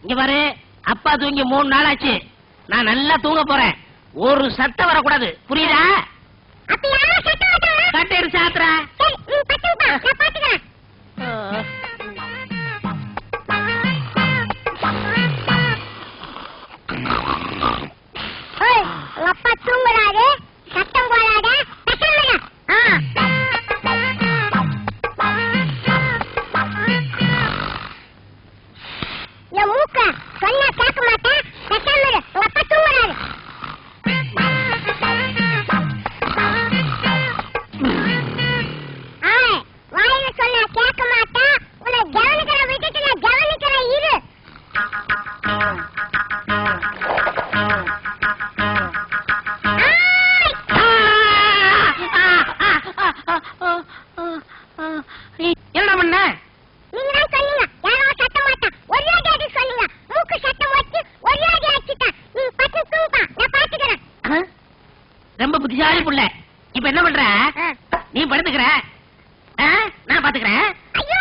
இங்க பாரு, அப்பா தூங்கி 3 நாள் ஆச்சு. நான் நல்லா தூங்க போறேன். ஒரு சத்தம் வரக்கூடாது, புரியுதா? கட்டேரு சாத்திர. அப்பா தூங்குறாரு, சத்தம் போடாத. என் மூக்க சொன்னா கேட்க மாட்டேன். உங்க அப்பா தூங்குறாரு. வாயில சொன்னா கேட்க மாட்டேன். உன்னை கவனிக்கிற விட்டுட்டு நான் கவனிக்கிறேன். இரு. என்ன பண்ண? நீங்க தான் சொன்னீங்க யாரோ சத்த மாட்டான். ஒரே அடி சொன்னீங்க. மூக்கு சத்தம் வச்சு ஒரே அடி அடிச்சிட்டேன். நீ பத்து தூங்கா, நான் பாத்துக்கிறேன். ரொம்ப புத்திசாலி புள்ள. இப்ப என்ன பண்ற? நீ படுத்துக்கிற, நான் பாத்துக்கிறேன். ஐயோ